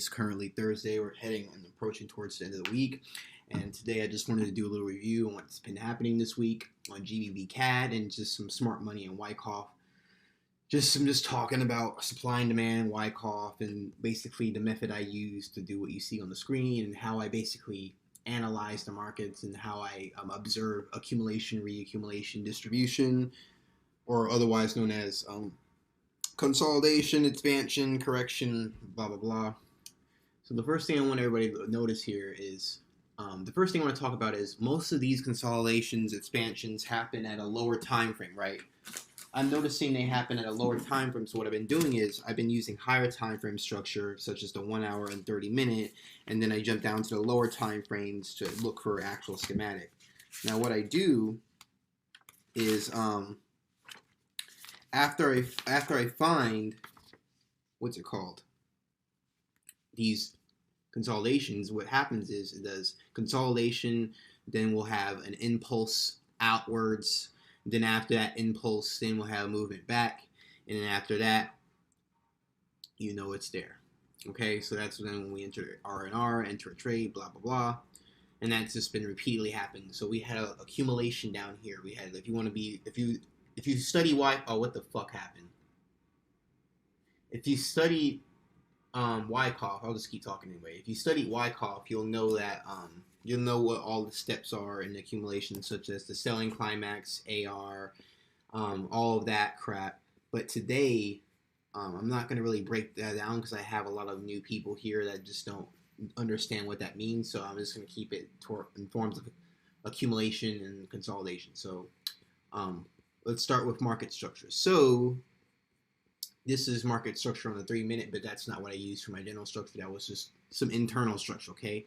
is currently Thursday. We're heading and approaching towards the end of the week. And today I just wanted to do a little review on what's been happening this week on GBV CAD and just some smart money and Wyckoff. I'm just talking about supply and demand, Wyckoff, and basically the method I use to do what you see on the screen and how I basically analyze the markets and how I observe accumulation, reaccumulation, distribution, or otherwise known as consolidation, expansion, correction, blah, blah, blah. So the first thing I want everybody to notice here is the first thing I want to talk about is most of these consolidations, expansions happen at a lower time frame, right? I'm noticing they happen at a lower time frame. So what I've been doing is I've been using higher time frame structure, such as the 1 hour and 30 minute, and then I jump down to the lower time frames to look for actual schematic. Now what I do is after I find what's it called, these consolidations, what happens is it does consolidation, then we'll have an impulse outwards, then after that impulse, then we'll have a movement back, and then after that, you know it's there. Okay, so that's when we enter R&R, enter a trade, blah blah blah, and that's just been repeatedly happening. So we had an accumulation down here. We had, if you study what the fuck happened? If you study Wyckoff, I'll just keep talking anyway. If you study Wyckoff, you'll know that you'll know what all the steps are in the accumulation, such as the selling climax, AR, all of that crap. But today, I'm not going to really break that down because I have a lot of new people here that just don't understand what that means. So I'm just going to keep it in forms of accumulation and consolidation. So let's start with market structure. So this is market structure on the 3 minute, but that's not what I used for my general structure. That was just some internal structure, okay?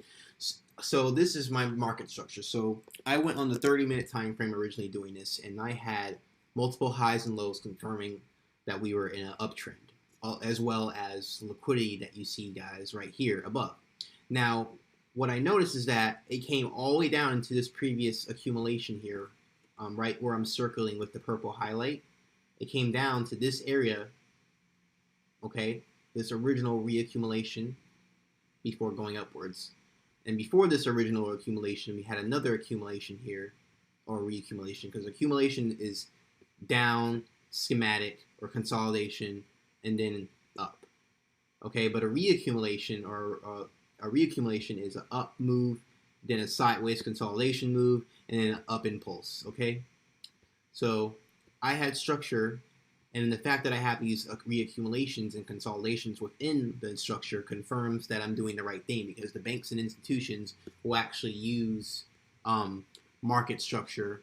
So this is my market structure. So I went on the 30-minute time frame originally doing this, and I had multiple highs and lows confirming that we were in an uptrend, as well as liquidity that you see, guys, right here above. Now, what I noticed is that it came all the way down into this previous accumulation here, right where I'm circling with the purple highlight. It came down to this area, okay, this original reaccumulation before going upwards. And before this original accumulation, we had another accumulation here, or reaccumulation, because accumulation is down, schematic, or consolidation, and then up. Okay, but a reaccumulation is an up move, then a sideways consolidation move, and then an up impulse. Okay, so I had structure, and the fact that I have these reaccumulations and consolidations within the structure confirms that I'm doing the right thing, because the banks and institutions will actually use market structure.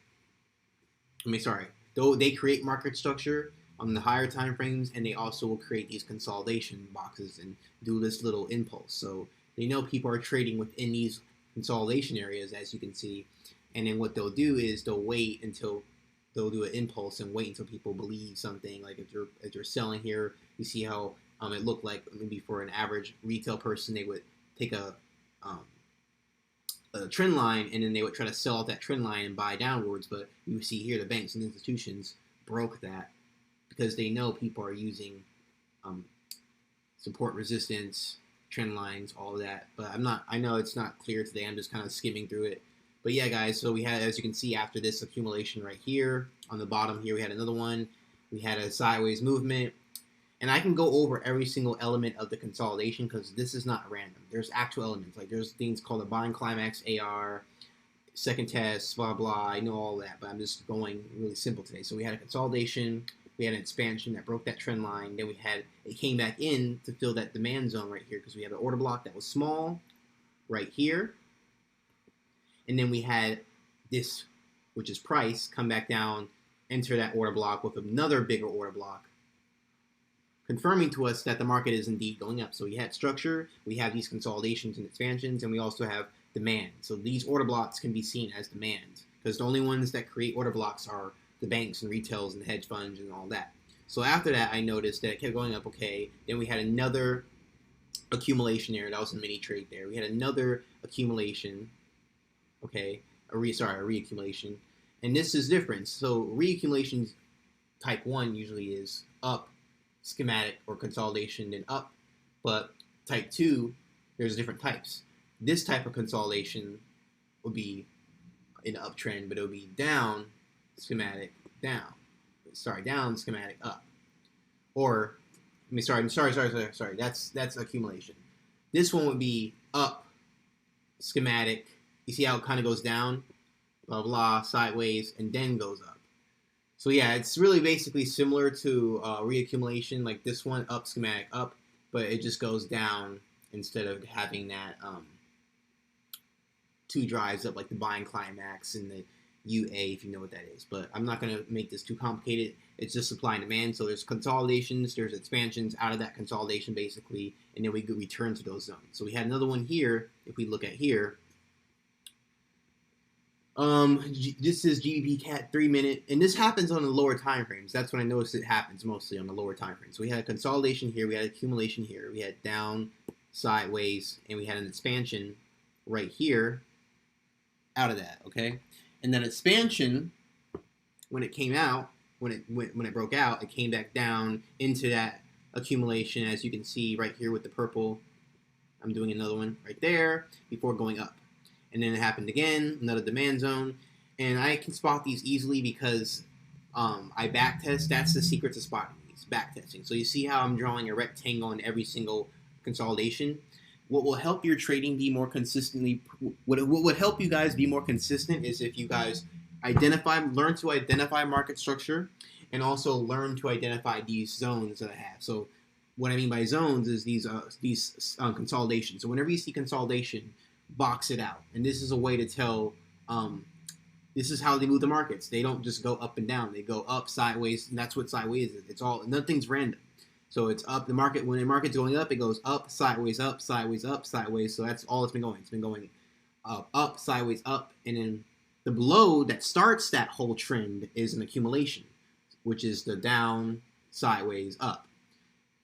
Though they create market structure on the higher time frames, and they also will create these consolidation boxes and do this little impulse. So they know people are trading within these consolidation areas, as you can see, and then what they'll do is they'll wait until they'll do an impulse and wait until people believe something. Like if you're selling here, you see how it looked like maybe for an average retail person, they would take a trend line, and then they would try to sell out that trend line and buy downwards. But you see here the banks and institutions broke that because they know people are using support, resistance, trend lines, all of that. But I know it's not clear today. I'm just kind of skimming through it. But yeah, guys, so we had, as you can see, after this accumulation right here, on the bottom here, we had another one. We had a sideways movement. And I can go over every single element of the consolidation because this is not random. There's actual elements. Like there's things called a buying climax, AR, second test, blah, blah. I know all that, but I'm just going really simple today. So we had a consolidation. We had an expansion that broke that trend line. Then it came back in to fill that demand zone right here because we had an order block that was small right here. And then we had this, which is price, come back down, enter that order block with another bigger order block, confirming to us that the market is indeed going up. So we had structure, we have these consolidations and expansions, and we also have demand. So these order blocks can be seen as demand because the only ones that create order blocks are the banks and retails and hedge funds and all that. So after that, I noticed that it kept going up, okay. Then we had another accumulation there. That was a mini trade there. We had another accumulation, okay, a reaccumulation. And this is different. So reaccumulation type 1 usually is up, schematic, or consolidation, then up. But type 2 there's different types. This type of consolidation would be an uptrend, but it would be down schematic down. Sorry, down schematic up. Or sorry. That's accumulation. This one would be up schematic. You see how it kind of goes down, blah blah, sideways, and then goes up. So yeah, it's really basically similar to reaccumulation, like this one, up schematic up, but it just goes down instead of having that two drives up like the buying climax and the UA, if you know what that is. But I'm not going to make this too complicated. It's just supply and demand. So there's consolidations, there's expansions out of that consolidation basically, and then we return to those zones. So we had another one here. If we look at here, this is GBP CAT 3 minute, and this happens on the lower time frames. That's when I noticed it happens mostly on the lower time frames. So we had a consolidation here, we had accumulation here, we had down, sideways, and we had an expansion right here out of that, okay? And then expansion, when it came out, when it broke out, it came back down into that accumulation, as you can see right here with the purple. I'm doing another one right there before going up. And then it happened again, another demand zone. And I can spot these easily because I backtest. That's the secret to spotting these, backtesting. So you see how I'm drawing a rectangle in every single consolidation. What will help your trading be more consistently, what would help you guys be more consistent is if you guys learn to identify market structure, and also learn to identify these zones that I have. So what I mean by zones is these consolidations. So whenever you see consolidation, box it out. And this is a way to tell, this is how they move the markets. They don't just go up and down. They go up, sideways, and that's what sideways is. It's all, nothing's random. So it's up, when the market's going up, it goes up, sideways, up, sideways, up, sideways. So that's all it's been going. It's been going up, sideways, up. And then the below that starts that whole trend is an accumulation, which is the down, sideways, up.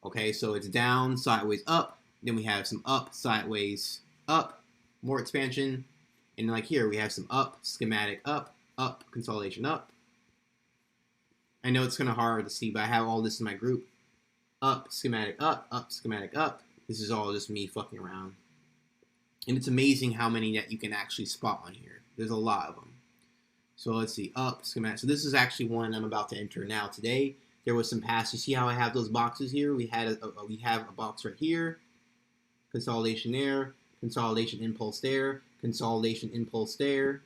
Okay, so it's down, sideways, up. Then we have some up, sideways, up, more expansion. And like here, we have some up, schematic, up, up, consolidation, up. I know it's kind of hard to see, but I have all this in my group. Up, schematic, up, schematic, up. This is all just me fucking around. And it's amazing how many that you can actually spot on here. There's a lot of them. So let's see, up, schematic. So this is actually one I'm about to enter now today. There was some past. You see how I have those boxes here? We have a box right here. Consolidation there. Consolidation impulse there. Consolidation impulse there.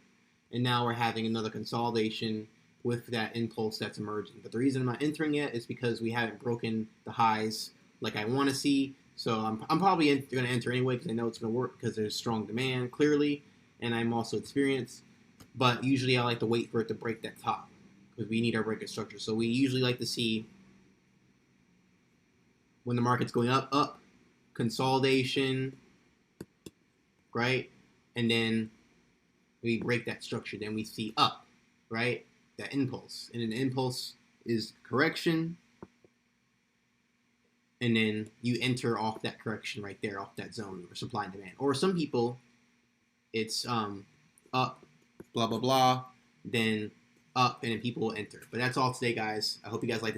And now we're having another consolidation with that impulse that's emerging. But the reason I'm not entering yet is because we haven't broken the highs like I want to see. So I'm probably going to enter anyway because I know it's going to work because there's strong demand, clearly. And I'm also experienced. But usually I like to wait for it to break that top because we need our breaker structure. So we usually like to see when the market's going up, up, consolidation, right? And then we break that structure. Then we see up, right? That impulse. And then the impulse is correction. And then you enter off that correction right there, off that zone or supply and demand. Or some people, it's up, blah, blah, blah, then up, and then people will enter. But that's all today, guys. I hope you guys liked it.